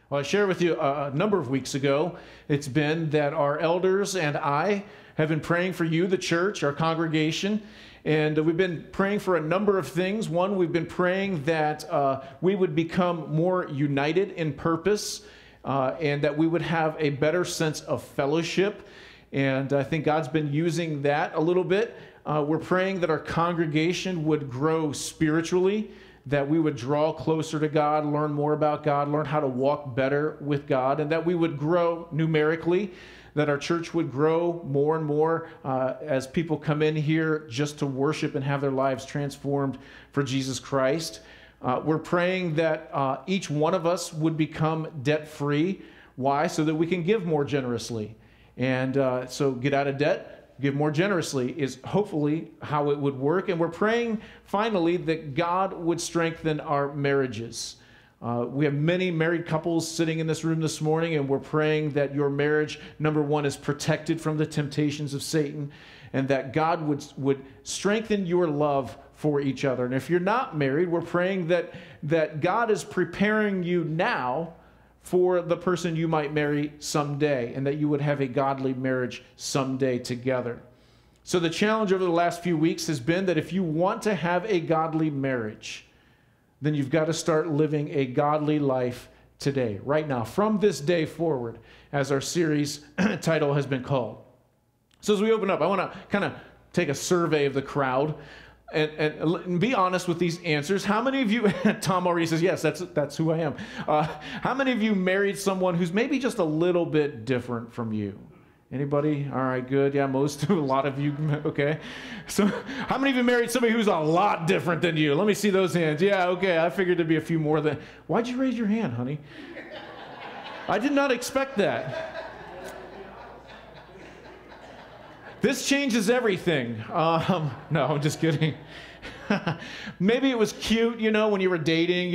Well, I shared with you a number of weeks ago, it's been that our elders and I have been praying for you, the church, our congregation, and we've been praying for a number of things. One, we've been praying that we would become more united in purpose and that we would have a better sense of fellowship. And I think God's been using that a little bit. We're praying that our congregation would grow spiritually, that we would draw closer to God, learn more about God, learn how to walk better with God, and that we would grow numerically, that our church would grow more and more as people come in here just to worship and have their lives transformed for Jesus Christ. We're praying that each one of us would become debt-free. Why? So that we can give more generously. And so get out of debt, give more generously is hopefully how it would work. And we're praying finally that God would strengthen our marriages. We have many married couples sitting in this room this morning, and we're praying that your marriage, number one, is protected from the temptations of Satan, and that God would strengthen your love for each other. And if you're not married, we're praying that God is preparing you now for the person you might marry someday, and that you would have a godly marriage someday together. So the challenge over the last few weeks has been that if you want to have a godly marriage, then you've got to start living a godly life today, right now, from this day forward, as our series title has been called. So as we open up, I want to kind of take a survey of the crowd and be honest with these answers. How many of you, Tom already says, yes, that's who I am. How many of you married someone who's maybe just a little bit different from you? Anybody? All right, good. Yeah, a lot of you. Okay. So how many of you married somebody who's a lot different than you? Let me see those hands. Yeah, okay. I figured there'd be a few more than. Why'd you raise your hand, honey? I did not expect that. This changes everything. No, I'm just kidding. Maybe it was cute, when you were dating,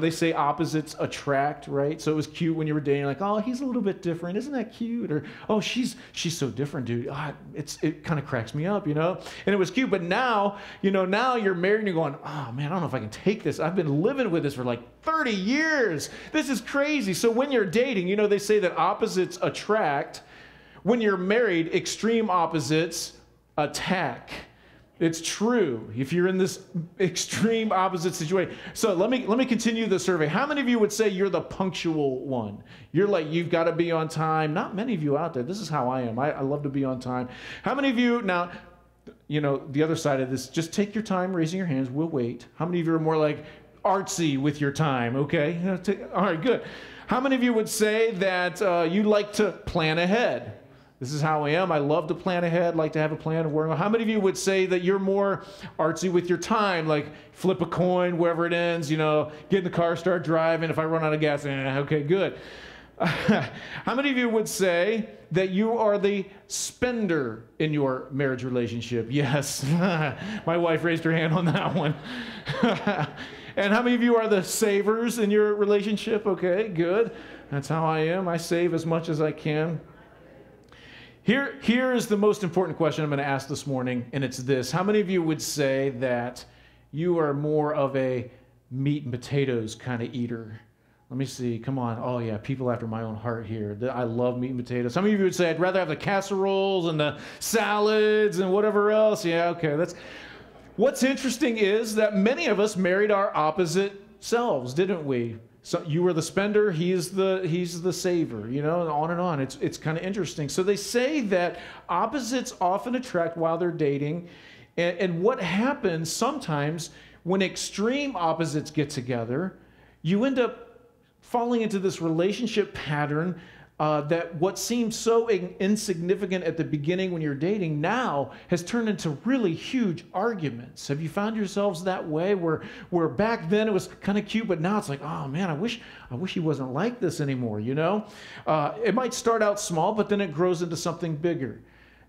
they say opposites attract, right? So it was cute when you were dating, like, oh, he's a little bit different. Isn't that cute? Or, oh, she's so different, dude. It kind of cracks me up, And it was cute. But now, now you're married and you're going, oh, man, I don't know if I can take this. I've been living with this for like 30 years. This is crazy. So when you're dating, they say that opposites attract. When you're married, extreme opposites attack. It's true if you're in this extreme opposite situation. So let me continue the survey. How many of you would say you're the punctual one? You're like, you've got to be on time. Not many of you out there. This is how I am. I love to be on time. How many of you, now, the other side of this, just take your time raising your hands. We'll wait. How many of you are more like artsy with your time? Okay. All right, good. How many of you would say that you like to plan ahead? This is how I am. I love to plan ahead, like to have a plan of where. How many of you would say that you're more artsy with your time, like flip a coin wherever it ends, get in the car, start driving. If I run out of gas, okay, good. How many of you would say that you are the spender in your marriage relationship? Yes. My wife raised her hand on that one. And how many of you are the savers in your relationship? Okay, good. That's how I am. I save as much as I can. Here is the most important question I'm going to ask this morning, and it's this. How many of you would say that you are more of a meat and potatoes kind of eater? Let me see. Come on. Oh, yeah, people after my own heart here. I love meat and potatoes. Some of you would say, I'd rather have the casseroles and the salads and whatever else. Yeah, okay. What's interesting is that many of us married our opposite selves, didn't we? So you were the spender, he's the saver, and on and on. It's kind of interesting. So they say that opposites often attract while they're dating. And what happens sometimes when extreme opposites get together, you end up falling into this relationship pattern that what seemed so insignificant at the beginning when you're dating now has turned into really huge arguments. Have you found yourselves that way where back then it was kind of cute, but now it's like, oh man, I wish he wasn't like this anymore, It might start out small, but then it grows into something bigger.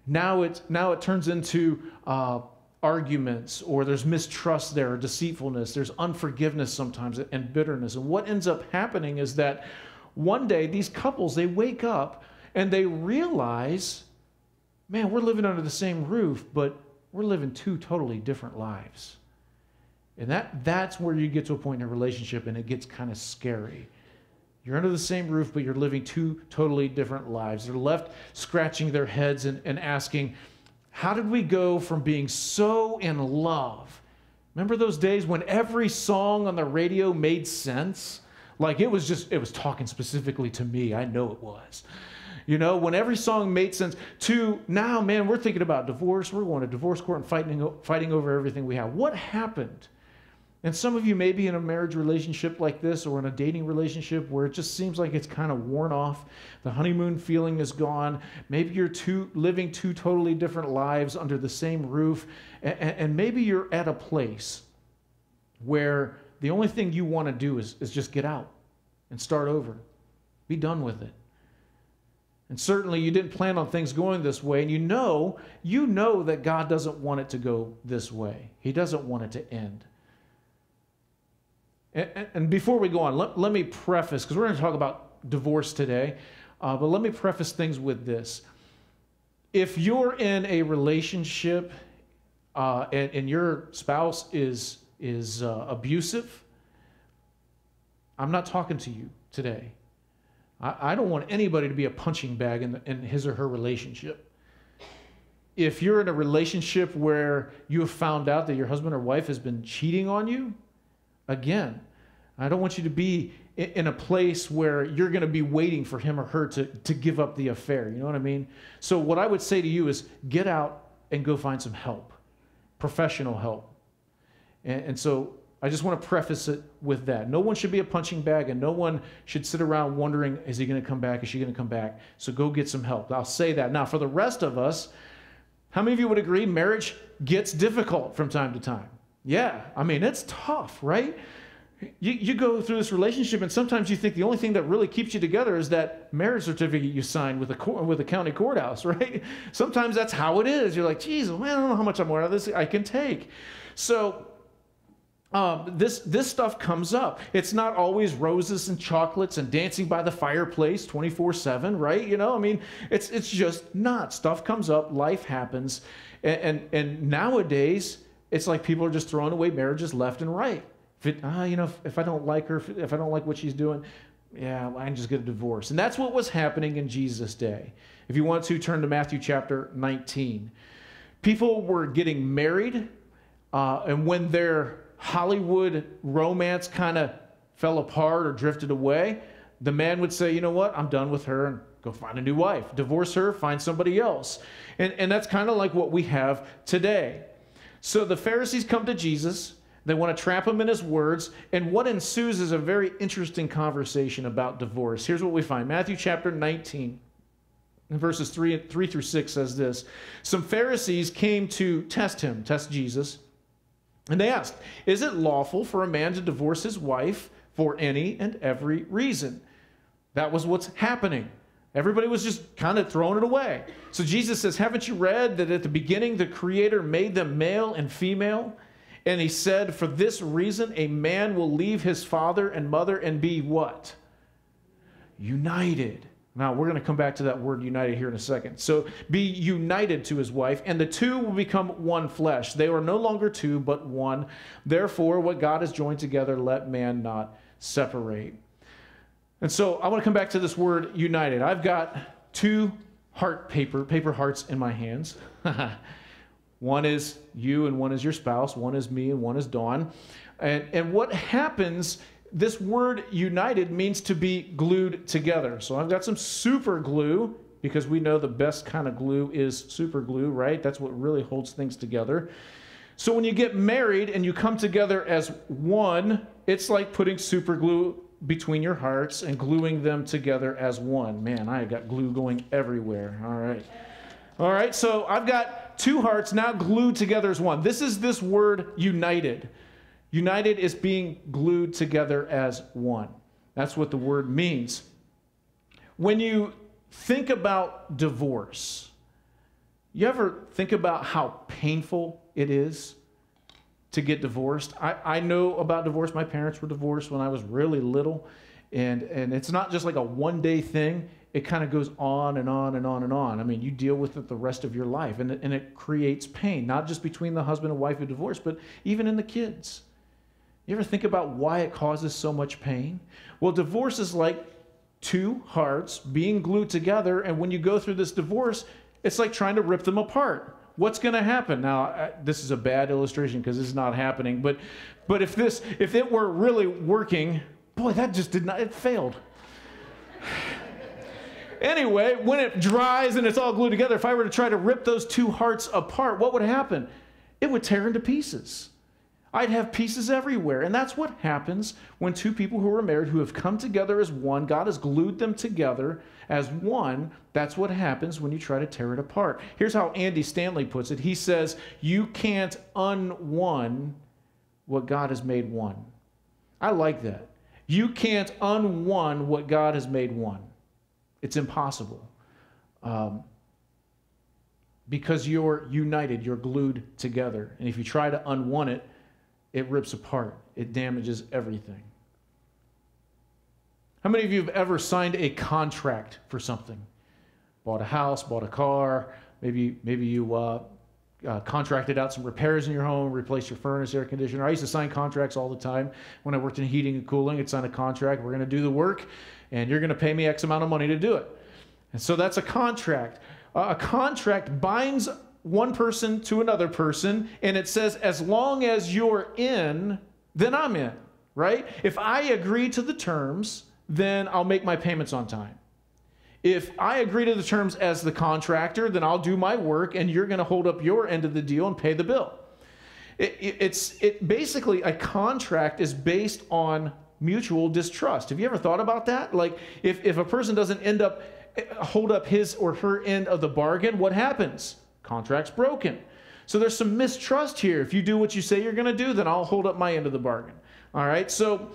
Now it turns into arguments, or there's mistrust there, or deceitfulness, there's unforgiveness sometimes, and bitterness. And what ends up happening is that one day, these couples, they wake up and they realize, man, we're living under the same roof, but we're living two totally different lives. And that's where you get to a point in a relationship and it gets kind of scary. You're under the same roof, but you're living two totally different lives. They're left scratching their heads and asking, how did we go from being so in love? Remember those days when every song on the radio made sense? Like it was talking specifically to me. I know it was. You know, when every song made sense, to now, man, we're thinking about divorce. We're going to divorce court and fighting over everything we have. What happened? And some of you may be in a marriage relationship like this or in a dating relationship where it just seems like it's kind of worn off. The honeymoon feeling is gone. Maybe you're living two totally different lives under the same roof. And maybe you're at a place where the only thing you want to do is just get out and start over. Be done with it. And certainly you didn't plan on things going this way. And you know that God doesn't want it to go this way. He doesn't want it to end. And before we go on, let me preface, because we're going to talk about divorce today, but let me preface things with this. If you're in a relationship and your spouse is abusive, I'm not talking to you today. I don't want anybody to be a punching bag in his or her relationship. If you're in a relationship where you have found out that your husband or wife has been cheating on you, again, I don't want you to be in a place where you're going to be waiting for him or her to give up the affair. You know what I mean? So what I would say to you is get out and go find some help, professional help. And so I just want to preface it with that. No one should be a punching bag, and no one should sit around wondering, is he going to come back? Is she going to come back? So go get some help. I'll say that. Now, for the rest of us, how many of you would agree marriage gets difficult from time to time? Yeah, I mean, it's tough, right? You go through this relationship, and sometimes you think the only thing that really keeps you together is that marriage certificate you signed with the county courthouse, right? Sometimes that's how it is. You're like, geez, man, I don't know how much more of this I can take. So this stuff comes up. It's not always roses and chocolates and dancing by the fireplace 24/7, right? You know, I mean, it's just not. Stuff comes up, life happens, and nowadays it's like people are just throwing away marriages left and right. If I don't like her, if I don't like what she's doing, yeah, I can just get a divorce. And that's what was happening in Jesus' day. If you want to, turn to Matthew chapter 19. People were getting married, and when their Hollywood romance kind of fell apart or drifted away, the man would say, you know what, I'm done with her, and go find a new wife. Divorce her, find somebody else. And that's kind of like what we have today. So the Pharisees come to Jesus. They want to trap him in his words. And what ensues is a very interesting conversation about divorce. Here's what we find. Matthew chapter 19, and verses 3 through 6 says this. Some Pharisees came to test Jesus. And they asked, is it lawful for a man to divorce his wife for any and every reason? That was what's happening. Everybody was just kind of throwing it away. So Jesus says, haven't you read that at the beginning the Creator made them male and female? And he said, for this reason, a man will leave his father and mother and be what? United. Now, we're going to come back to that word united here in a second. So be united to his wife, and the two will become one flesh. They are no longer two, but one. Therefore, what God has joined together, let man not separate. And so I want to come back to this word united. I've got two paper hearts in my hands. One is you and one is your spouse. One is me and one is Dawn. And what happens, this word united means to be glued together. So I've got some super glue, because we know the best kind of glue is super glue, right? That's what really holds things together. So when you get married and you come together as one, it's like putting super glue between your hearts and gluing them together as one. Man, I got glue going everywhere. All right, so I've got two hearts now glued together as one. This is this word united. United is being glued together as one. That's what the word means. When you think about divorce, you ever think about how painful it is to get divorced? I know about divorce. My parents were divorced when I was really little. And it's not just like a one-day thing. It kind of goes on and on and on and on. I mean, you deal with it the rest of your life. And it creates pain, not just between the husband and wife who divorced, but even in the kids. You ever think about why it causes so much pain? Well, divorce is like two hearts being glued together, and when you go through this divorce, it's like trying to rip them apart. What's going to happen? Now, this is a bad illustration because it's not happening, but if it were really working, boy, that just did not, it failed. Anyway, when it dries and it's all glued together, if I were to try to rip those two hearts apart, what would happen? It would tear into pieces. I'd have pieces everywhere. And that's what happens when two people who are married, who have come together as one, God has glued them together as one. That's what happens when you try to tear it apart. Here's how Andy Stanley puts it. He says, you can't un-one what God has made one. I like that. You can't un-one what God has made one. It's impossible. Because you're united, you're glued together. And if you try to un-one it, it rips apart. It damages everything. How many of you have ever signed a contract for something? Bought a house, bought a car, maybe you contracted out some repairs in your home, replaced your furnace, air conditioner. I used to sign contracts all the time when I worked in heating and cooling. I'd sign a contract. We're going to do the work, and you're going to pay me X amount of money to do it. And so that's a contract. A contract binds one person to another person, and it says, as long as you're in, then I'm in, right? If I agree to the terms, then I'll make my payments on time. If I agree to the terms as the contractor, then I'll do my work, and you're going to hold up your end of the deal and pay the bill. Basically, a contract is based on mutual distrust. Have you ever thought about that? Like, if a person doesn't hold up his or her end of the bargain, what happens? Contract's broken. So there's some mistrust here. If you do what you say you're going to do, then I'll hold up my end of the bargain. All right, so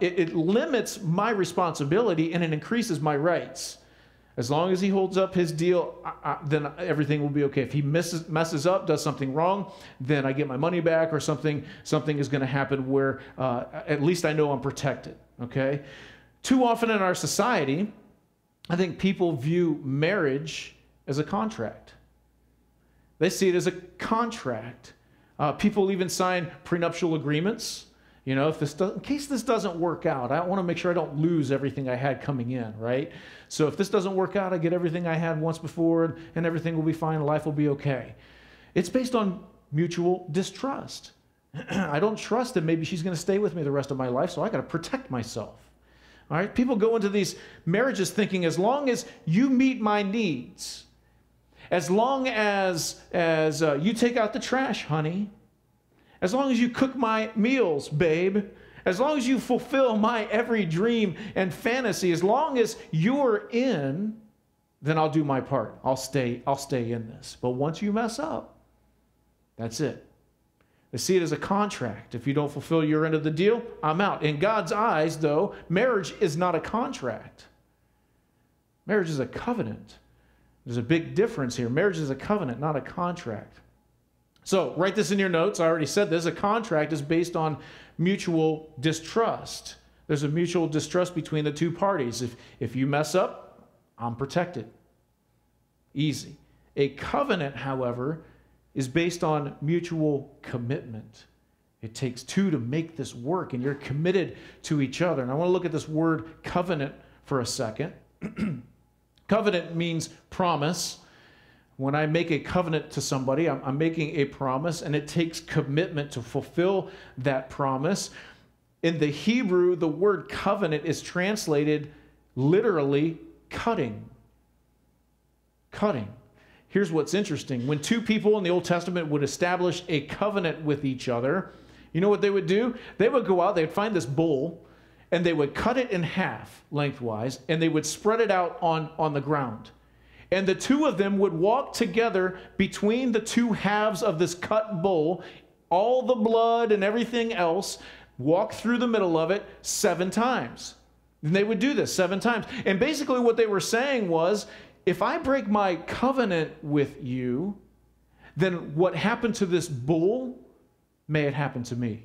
it limits my responsibility and it increases my rights. As long as he holds up his deal, then everything will be okay. If he messes up, does something wrong, then I get my money back, or something is going to happen where at least I know I'm protected. Okay. Too often in our society, I think people view marriage as a contract. They see it as a contract. People even sign prenuptial agreements. You know, in case this doesn't work out, I want to make sure I don't lose everything I had coming in, right? So if this doesn't work out, I get everything I had once before, and everything will be fine, life will be okay. It's based on mutual distrust. I don't trust that maybe she's going to stay with me the rest of my life, so I got to protect myself. All right? People go into these marriages thinking, as long as you meet my needs, as long as you take out the trash, honey, as long as you cook my meals, babe, as long as you fulfill my every dream and fantasy, as long as you're in, then I'll do my part. I'll stay in this. But once you mess up, that's it. They see it as a contract. If you don't fulfill your end of the deal, I'm out. In God's eyes, though, marriage is not a contract. Marriage is a covenant. There's a big difference here. Marriage is a covenant, not a contract. So write this in your notes. I already said this. A contract is based on mutual distrust. There's a mutual distrust between the two parties. If you mess up, I'm protected. Easy. A covenant, however, is based on mutual commitment. It takes two to make this work, and you're committed to each other. And I want to look at this word covenant for a second. Covenant means promise. When I make a covenant to somebody, I'm making a promise, and it takes commitment to fulfill that promise. In the Hebrew, the word covenant is translated literally cutting. Cutting. Here's what's interesting. When two people in the Old Testament would establish a covenant with each other, you know what they would do? They would go out, they'd find this bull, and they would cut it in half lengthwise, and they would spread it out on the ground. And the two of them would walk together between the two halves of this cut bull, all the blood and everything else, walk through the middle of it 7 times. And they would do this 7 times. And basically what they were saying was, if I break my covenant with you, then what happened to this bull, may it happen to me.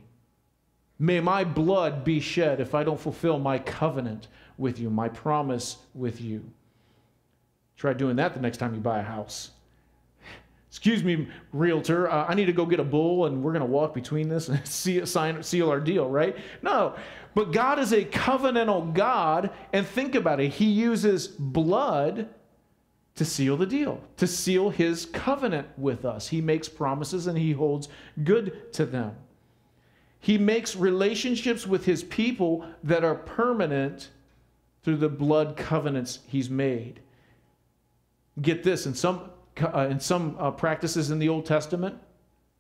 May my blood be shed if I don't fulfill my covenant with you, my promise with you. Try doing that the next time you buy a house. Excuse me, realtor, I need to go get a bull and we're going to walk between this and seal our deal, right? No, but God is a covenantal God, and think about it. He uses blood to seal the deal, to seal his covenant with us. He makes promises and he holds good to them. He makes relationships with his people that are permanent through the blood covenants he's made. Get this, in some practices in the Old Testament,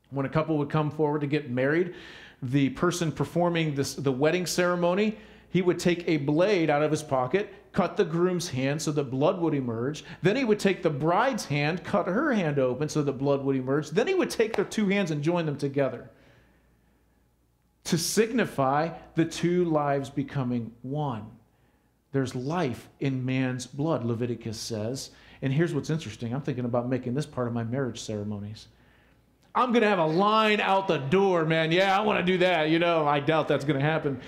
when a couple would come forward to get married, the person performing the wedding ceremony, he would take a blade out of his pocket, cut the groom's hand so that blood would emerge. Then he would take the bride's hand, cut her hand open so that blood would emerge. Then he would take their two hands and join them together to signify the two lives becoming one. There's life in man's blood, Leviticus says. And here's what's interesting. I'm thinking about making this part of my marriage ceremonies. I'm going to have a line out the door, man. Yeah, I want to do that. You know, I doubt that's going to happen.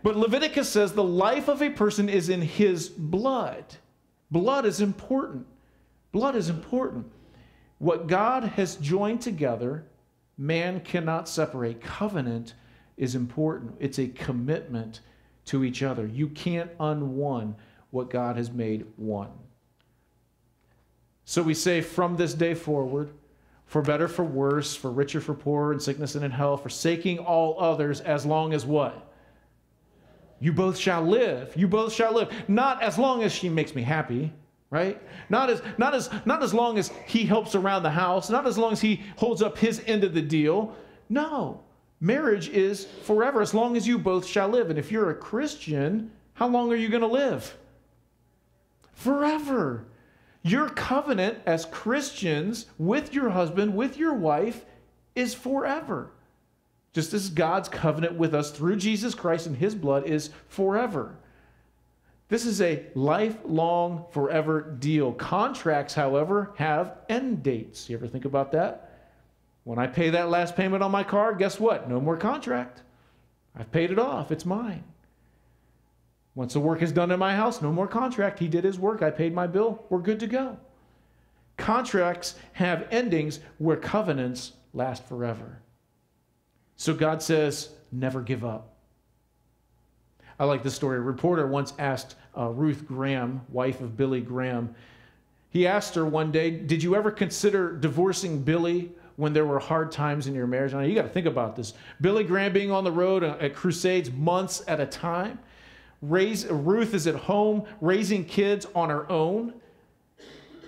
But Leviticus says the life of a person is in his blood. Blood is important. Blood is important. What God has joined together, man cannot separate. Covenant is important. It's a commitment to each other. You can't unone what God has made one. So we say, from this day forward, for better, for worse, for richer, for poorer, in sickness and in health, forsaking all others, as long as what? You both shall live. You both shall live. Not as long as she makes me happy, right? Not as long as he helps around the house. Not as long as he holds up his end of the deal. No. Marriage is forever, as long as you both shall live. And if you're a Christian, how long are you going to live? Forever. Your covenant as Christians with your husband, with your wife, is forever. Just as God's covenant with us through Jesus Christ and his blood is forever. This is a lifelong, forever deal. Contracts, however, have end dates. You ever think about that? When I pay that last payment on my car, guess what? No more contract. I've paid it off. It's mine. Once the work is done in my house, no more contract. He did his work. I paid my bill. We're good to go. Contracts have endings where covenants last forever. So God says, never give up. I like this story. A reporter once asked Ruth Graham, wife of Billy Graham, he asked her one day, did you ever consider divorcing Billy when there were hard times in your marriage? Now, you got to think about this. Billy Graham being on the road at crusades months at a time. Ruth is at home raising kids on her own.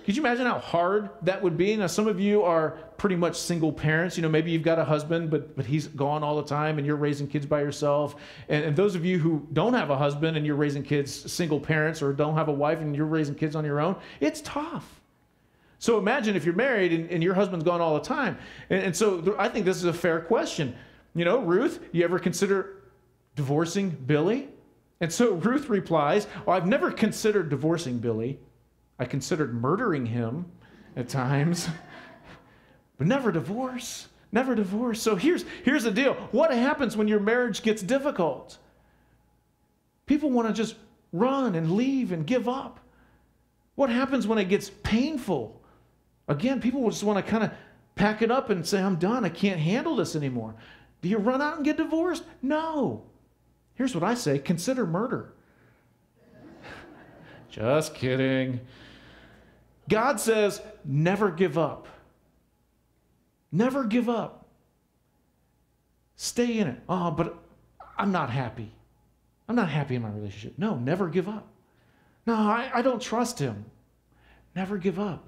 Could you imagine how hard that would be? Now, some of you are pretty much single parents. You know, maybe you've got a husband, but he's gone all the time and you're raising kids by yourself. And those of you who don't have a husband and you're raising kids single parents, or don't have a wife and you're raising kids on your own, it's tough. So imagine if you're married and your husband's gone all the time. And so I think this is a fair question. You know, Ruth, you ever consider divorcing Billy? And so Ruth replies, oh, I've never considered divorcing Billy. I considered murdering him at times, but never divorce, never divorce. So here's the deal. What happens when your marriage gets difficult? People want to just run and leave and give up. What happens when it gets painful? Again, people will just want to kind of pack it up and say, I'm done. I can't handle this anymore. Do you run out and get divorced? No. Here's what I say. Consider murder. Just kidding. God says, never give up. Never give up. Stay in it. Oh, but I'm not happy. I'm not happy in my relationship. No, never give up. No, I don't trust him. Never give up.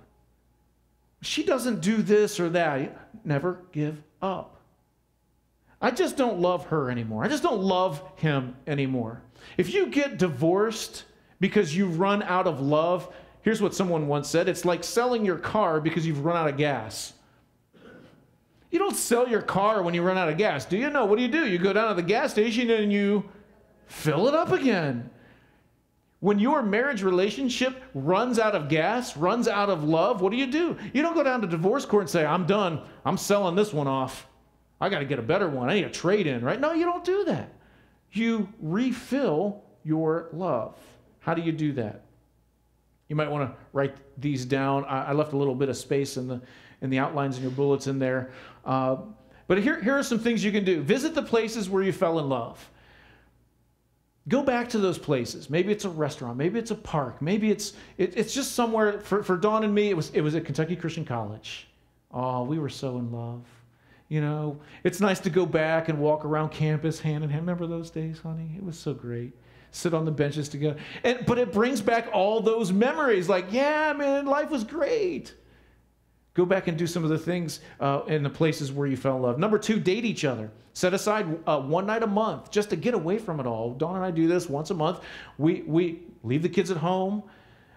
She doesn't do this or that. Never give up. I just don't love her anymore. I just don't love him anymore. If you get divorced because you run out of love, here's what someone once said. It's like selling your car because you've run out of gas. You don't sell your car when you run out of gas, do you? No, what do? You go down to the gas station and you fill it up again. When your marriage relationship runs out of gas, runs out of love, what do? You don't go down to divorce court and say, I'm done. I'm selling this one off. I got to get a better one. I need a trade-in, right? No, you don't do that. You refill your love. How do you do that? You might want to write these down. I left a little bit of space in in the outlines in your bullets in there. But here are some things you can do. Visit the places where you fell in love. Go back to those places. Maybe it's a restaurant. Maybe it's a park. Maybe it's just somewhere. For Dawn and me, it was at Kentucky Christian College. Oh, we were so in love. You know, it's nice to go back and walk around campus hand in hand. Remember those days, honey? It was so great. Sit on the benches together. But it brings back all those memories. Like, yeah, man, life was great. Go back and do some of the things in the places where you fell in love. Number 2, date each other. Set aside one night a month just to get away from it all. Dawn and I do this once a month. We leave the kids at home,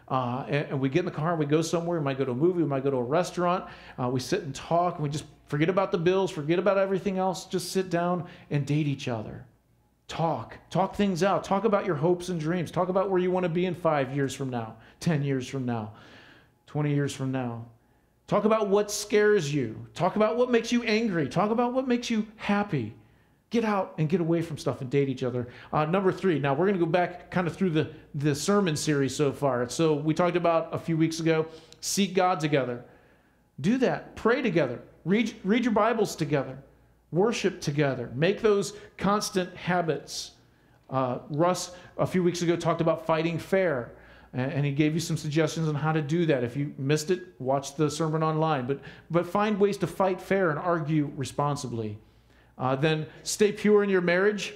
and we get in the car and we go somewhere. We might go to a movie. We might go to a restaurant. We sit and talk, and we just forget about the bills, forget about everything else. Just sit down and date each other. Talk things out. Talk about your hopes and dreams. Talk about where you want to be in 5 years from now, 10 years from now, 20 years from now. Talk about what scares you. Talk about what makes you angry. Talk about what makes you happy. Get out and get away from stuff and date each other. Number 3, now we're going to go back kind of through the sermon series so far. So we talked about a few weeks ago, seek God together. Do that. Pray together. Read your Bibles together. Worship together. Make those constant habits. Russ, a few weeks ago, talked about fighting fair. And he gave you some suggestions on how to do that. If you missed it, watch the sermon online. But find ways to fight fair and argue responsibly. Then stay pure in your marriage.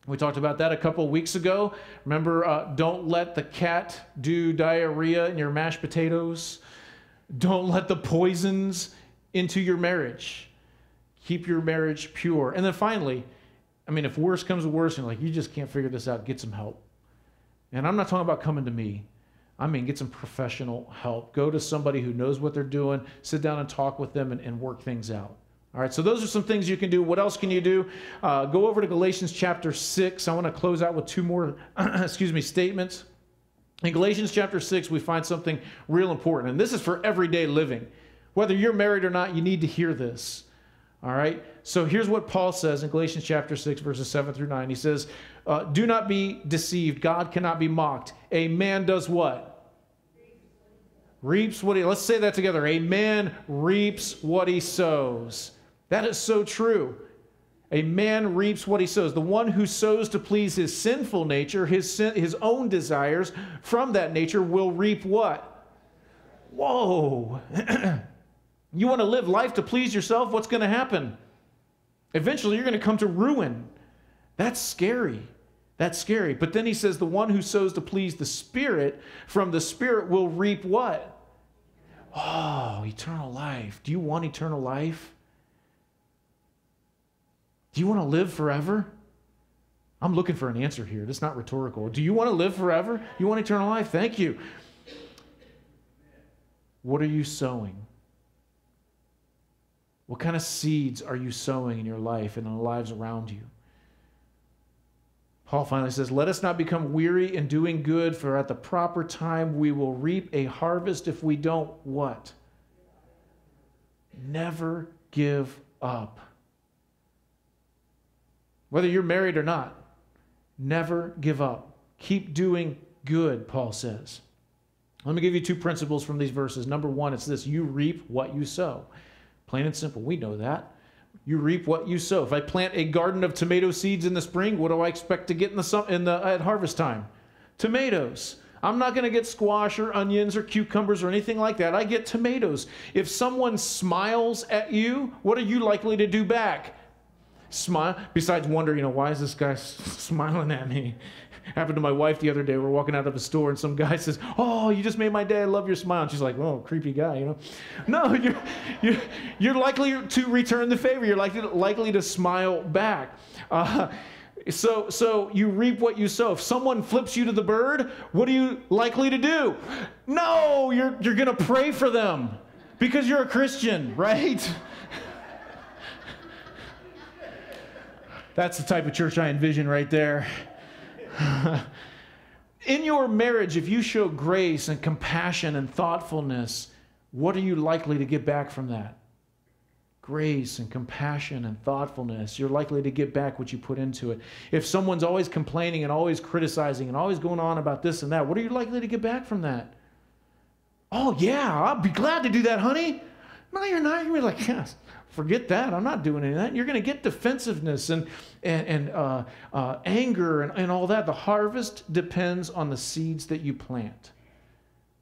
We talked about that a couple of weeks ago. Remember, don't let the cat do diarrhea in your mashed potatoes. Don't let the poisons into your marriage. Keep your marriage pure. And then finally, I mean, if worse comes to worse, and like, you just can't figure this out, get some help. And I'm not talking about coming to me. I mean, get some professional help. Go to somebody who knows what they're doing. Sit down and talk with them and work things out. All right, so those are some things you can do. What else can you do? Go over to Galatians chapter 6. I want to close out with 2 more statements. In Galatians chapter 6, we find something real important. And this is for everyday living. Whether you're married or not, you need to hear this. All right, so here's what Paul says in Galatians chapter 6, verses 7 through 9. He says, do not be deceived. God cannot be mocked. A man does what? Reaps what he... Let's say that together. A man reaps what he sows. That is so true. A man reaps what he sows. The one who sows to please his sinful nature, his own desires, from that nature will reap what? Whoa. You want to live life to please yourself? What's going to happen? Eventually, you're going to come to ruin. That's scary. That's scary. But then he says, the one who sows to please the Spirit, from the Spirit will reap what? Oh, eternal life. Do you want eternal life? Do you want to live forever? I'm looking for an answer here. That's not rhetorical. Do you want to live forever? You want eternal life? Thank you. What are you sowing? What kind of seeds are you sowing in your life and in the lives around you? Paul finally says, let us not become weary in doing good, for at the proper time we will reap a harvest if we don't what? Never give up. Whether you're married or not, never give up. Keep doing good, Paul says. Let me give you 2 principles from these verses. Number 1, it's this: you reap what you sow. Plain and simple. We know that. You reap what you sow. If I plant a garden of tomato seeds in the spring, what do I expect to get at harvest time? Tomatoes. I'm not going to get squash or onions or cucumbers or anything like that. I get tomatoes. If someone smiles at you, what are you likely to do back? Smile. Besides wonder, why is this guy smiling at me? Happened to my wife the other day. We're walking out of a store and some guy says, oh, you just made my day. I love your smile. And she's like, oh, creepy guy, No, you're likely to return the favor. You're likely to smile back. So you reap what you sow. If someone flips you to the bird, what are you likely to do? No, you're going to pray for them because you're a Christian, right? That's the type of church I envision right there. In your marriage, if you show grace and compassion and thoughtfulness, what are you likely to get back from that? Grace and compassion and thoughtfulness. You're likely to get back what you put into it. If someone's always complaining and always criticizing and always going on about this and that, what are you likely to get back from that? Oh, yeah, I'll be glad to do that, honey. No, you're not. You're like, yes, forget that. I'm not doing any of that. You're going to get defensiveness and anger and all that. The harvest depends on the seeds that you plant.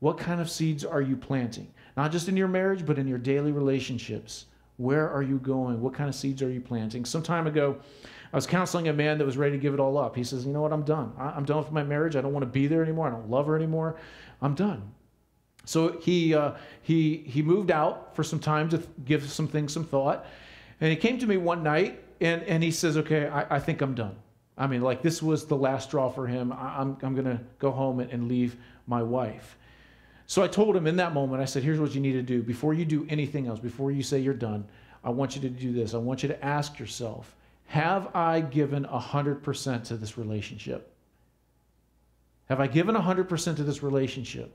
What kind of seeds are you planting? Not just in your marriage, but in your daily relationships. Where are you going? What kind of seeds are you planting? Some time ago, I was counseling a man that was ready to give it all up. He says, you know what, I'm done. I'm done with my marriage. I don't want to be there anymore. I don't love her anymore. I'm done. So he moved out for some time to give some things some thought. And he came to me one night and he says, okay, I think I'm done. I mean, like this was the last straw for him. I'm going to go home and leave my wife. So I told him in that moment, I said, here's what you need to do. Before you do anything else, before you say you're done, I want you to do this. I want you to ask yourself, have I given 100% to this relationship? Have I given 100% to this relationship?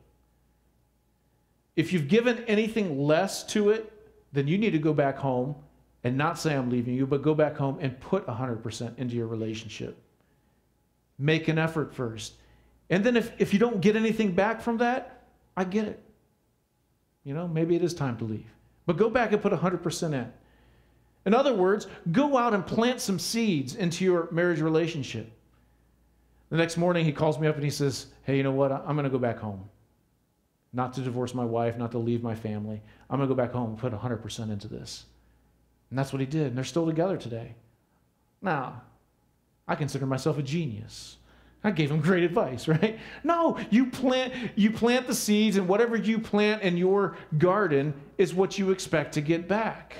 If you've given anything less to it, then you need to go back home and not say I'm leaving you, but go back home and put 100% into your relationship. Make an effort first. And then if you don't get anything back from that, I get it. You know, maybe it is time to leave. But go back and put 100% in. In other words, go out and plant some seeds into your marriage relationship. The next morning he calls me up and he says, hey, you know what? I'm going to go back home. Not to divorce my wife, not to leave my family. I'm going to go back home and put 100% into this. And that's what he did. And they're still together today. Now, I consider myself a genius. I gave him great advice, right? No, you plant the seeds, and whatever you plant in your garden is what you expect to get back.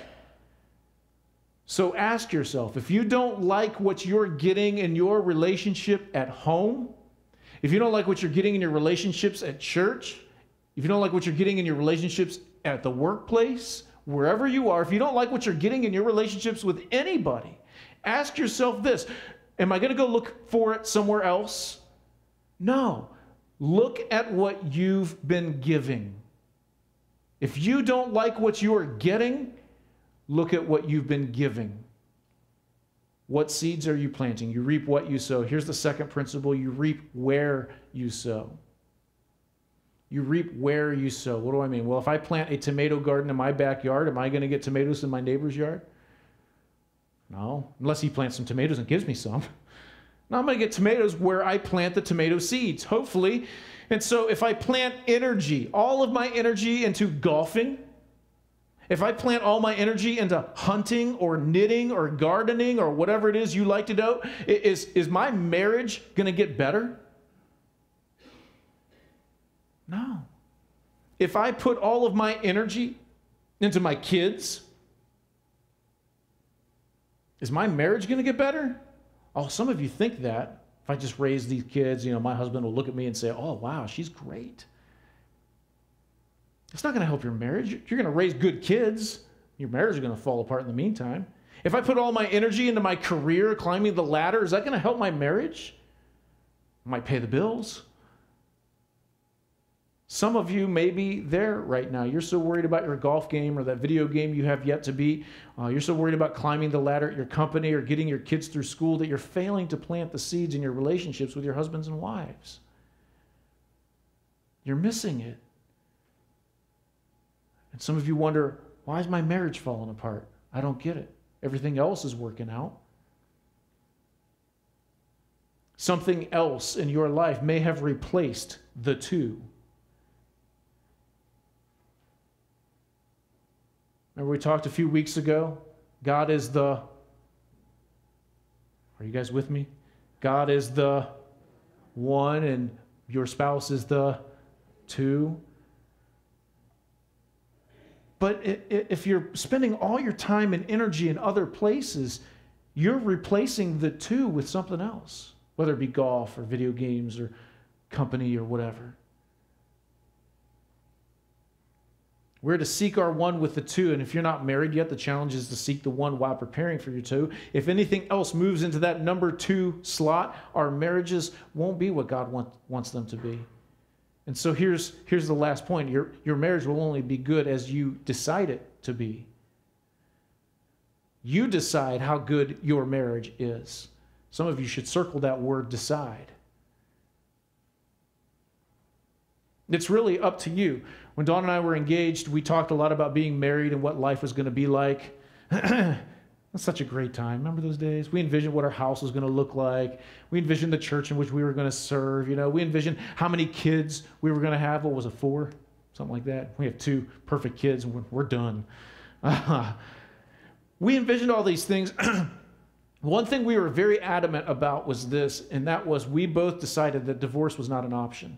So ask yourself, if you don't like what you're getting in your relationship at home, if you don't like what you're getting in your relationships at church, if you don't like what you're getting in your relationships at the workplace, wherever you are, if you don't like what you're getting in your relationships with anybody, ask yourself this. Am I going to go look for it somewhere else? No. Look at what you've been giving. If you don't like what you are getting, look at what you've been giving. What seeds are you planting? You reap what you sow. Here's the second principle. You reap where you sow. You reap where you sow. What do I mean? Well, if I plant a tomato garden in my backyard, am I going to get tomatoes in my neighbor's yard? No, unless he plants some tomatoes and gives me some. Now I'm going to get tomatoes where I plant the tomato seeds, hopefully. And so if I plant energy, all of my energy into golfing, if I plant all my energy into hunting or knitting or gardening or whatever it is you like to do, is my marriage going to get better? No. If I put all of my energy into my kids, is my marriage going to get better? Oh, some of you think that. If I just raise these kids, you know, my husband will look at me and say, oh, wow, she's great. It's not going to help your marriage. You're going to raise good kids. Your marriage is going to fall apart in the meantime. If I put all my energy into my career, climbing the ladder, is that going to help my marriage? It might pay the bills. Some of you may be there right now. You're so worried about your golf game or that video game you have yet to beat. You're so worried about climbing the ladder at your company or getting your kids through school that you're failing to plant the seeds in your relationships with your husbands and wives. You're missing it. And some of you wonder, why is my marriage falling apart? I don't get it. Everything else is working out. Something else in your life may have replaced the two. Remember we talked a few weeks ago? God is the... Are you guys with me? God is the one and your spouse is the two. But if you're spending all your time and energy in other places, you're replacing the two with something else, whether it be golf or video games or company or whatever. We're to seek our one with the two, and if you're not married yet, the challenge is to seek the one while preparing for your two. If anything else moves into that number two slot, our marriages won't be what God wants them to be. And so here's the last point. Your marriage will only be good as you decide it to be. You decide how good your marriage is. Some of you should circle that word decide. It's really up to you. When Dawn and I were engaged, we talked a lot about being married and what life was going to be like. That's such a great time. Remember those days? We envisioned what our house was going to look like. We envisioned the church in which we were going to serve. You know, we envisioned how many kids we were going to have. What was it, 4? Something like that. We have 2 perfect kids, and we're done. We envisioned all these things. One thing we were very adamant about was this, and that was we both decided that divorce was not an option.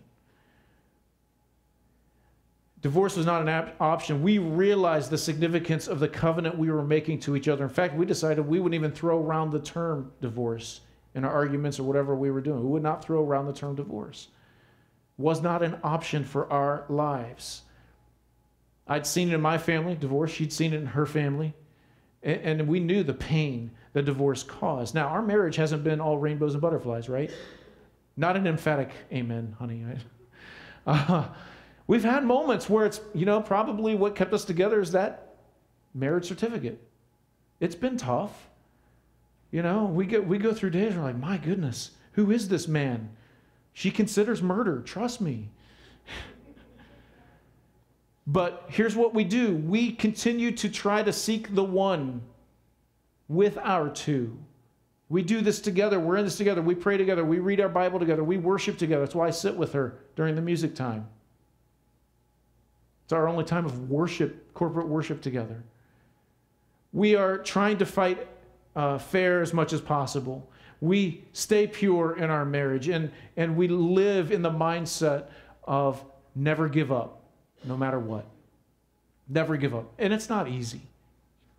Divorce was not an option. We realized the significance of the covenant we were making to each other. In fact, we decided we wouldn't even throw around the term divorce in our arguments or whatever we were doing. We would not throw around the term divorce. It was not an option for our lives. I'd seen it in my family, divorce. She'd seen it in her family. And we knew the pain that divorce caused. Now, our marriage hasn't been all rainbows and butterflies, right? Not an emphatic amen, honey. We've had moments where it's, probably what kept us together is that marriage certificate. It's been tough. We go through days and we're like, my goodness, who is this man? She considers murder, trust me. But here's what we do. We continue to try to seek the one with our 2. We do this together. We're in this together. We pray together. We read our Bible together. We worship together. That's why I sit with her during the music time. It's our only time of worship, corporate worship together. We are trying to fight fair as much as possible. We stay pure in our marriage, and we live in the mindset of never give up, no matter what. Never give up. And it's not easy.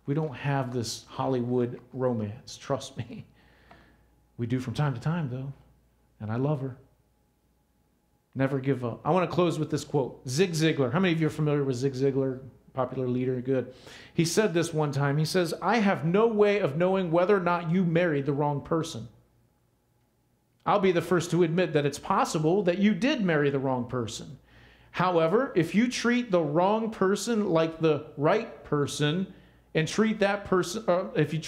We don't have this Hollywood romance, trust me. We do from time to time, though, and I love her. Never give up. I want to close with this quote. Zig Ziglar. How many of you are familiar with Zig Ziglar? Popular leader. Good. He said this one time. He says, I have no way of knowing whether or not you married the wrong person. I'll be the first to admit that it's possible that you did marry the wrong person. However, if you treat the wrong person like the right person and treat that person, if you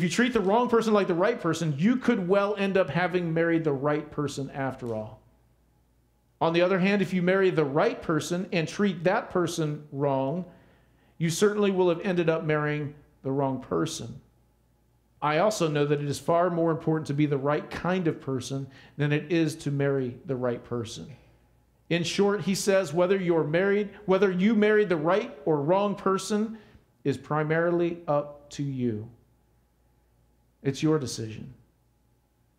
treat the wrong person like the right person, you could well end up having married the right person after all. On the other hand, if you marry the right person and treat that person wrong, you certainly will have ended up marrying the wrong person. I also know that it is far more important to be the right kind of person than it is to marry the right person. In short, he says, whether you married the right or wrong person is primarily up to you. It's your decision.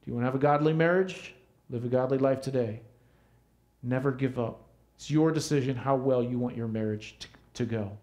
Do you want to have a godly marriage? Live a godly life today. Never give up. It's your decision how well you want your marriage to go.